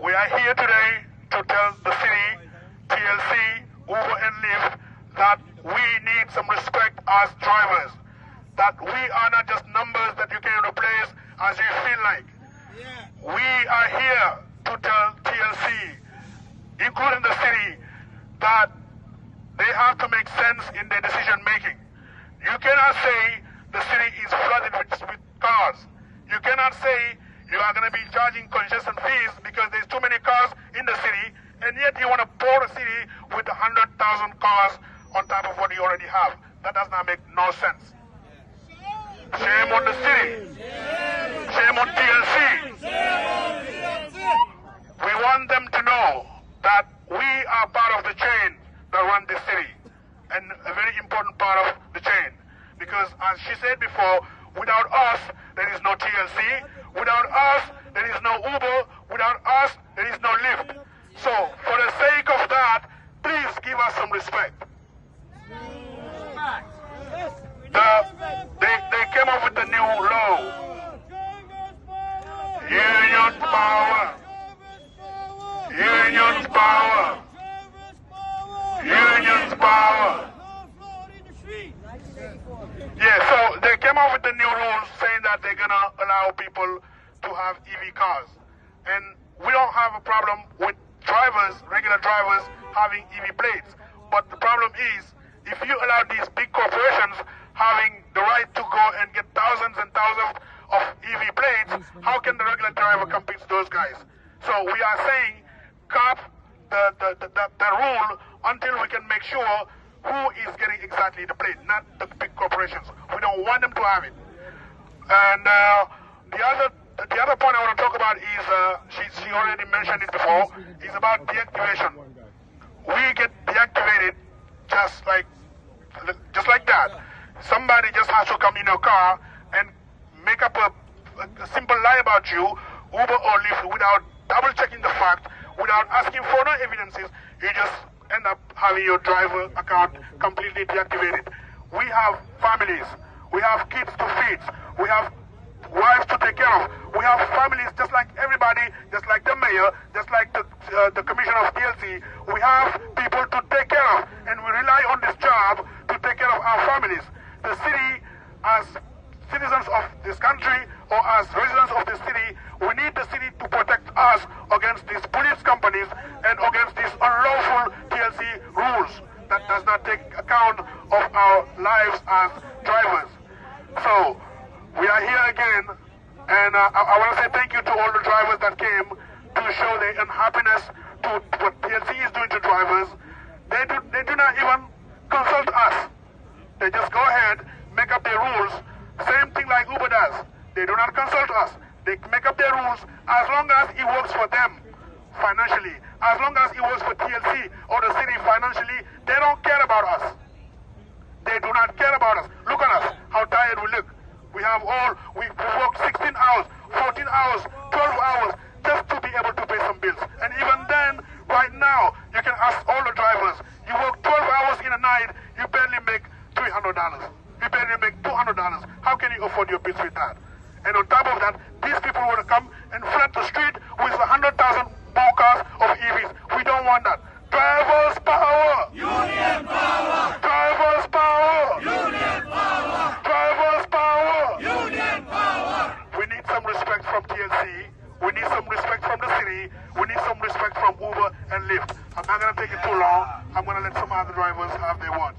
We are here today to tell the city, TLC, Uber and Lyft, that we need some respect as drivers. That we are not just numbers that you can replace as you feel like. We are here to tell TLC, including the city, that they have to make sense in their decision making. You cannot say the city is flooded with cars. You cannot say you are going to be charging congestion fees because there's too many cars in the city, and yet you want to pour the city with 100,000 cars on top of what you already have. That does not make no sense. Shame on the city. Shame on TLC. We want them to know that we are part of the chain that run this city, and a very important part of the chain. Because as she said before, without us, there is no TLC. Without us, there is no Uber. Without us, there is no Lyft. So, for the sake of that, please give us some respect. They came up with the new law. Union power. Union's power. Union's power. Yeah, so they came up with the new rules saying that they're going to allow people to have EV cars. And we don't have a problem with drivers, regular drivers, having EV plates. But the problem is, if you allow these big corporations having the right to go and get thousands and thousands of EV plates, how can the regular driver compete with those guys? So we are saying, cap the rule until we can make sure who is getting exactly the plate, not the big corporations. We don't want them to have it. And the other point I want to talk about is, she already mentioned it before, is about deactivation. We get deactivated just like that. Somebody just has to come in your car and make up a simple lie about you, Uber or Lyft, without double checking the fact, without asking for no evidences. You just end up having your driver account completely deactivated. We have families, we have kids to feed, we have wives to take care of, we have families just like everybody, just like the mayor, just like the commissioner of TLC. We have people to take care of, and we rely on this job to take care of our families. The city, as citizens of this country or as residents of the city, we need the city to protect us against these police companies and against these unlawful TLC rules that does not take account of our lives as drivers. So, we are here again, and I want to say thank you to all the drivers that came to show their unhappiness to what TLC is doing to drivers. They do not even consult us. They just go ahead, make up their rules, same thing like Uber does. They do not consult us. They make up their rules as long as it works for them financially. As long as it works for TLC or the city financially, they don't care about us. They do not care about us. Look at us, how tired we look. We worked 16 hours, 14 hours, 12 hours just to be able to pay some bills. And even then, right now, you can ask all the drivers, you work 12 hours in a night, you barely make $300. You barely make $200. How can you afford your bills with that? And on top of that, these people want to come and flood the street with 100,000 more cars of EVs. We don't want that. Drivers power! Union power! Drivers power! Union power! Drivers power! Union power! We need some respect from TLC. We need some respect from the city. We need some respect from Uber and Lyft. I'm not going to take it too long. I'm going to let some other drivers have their words.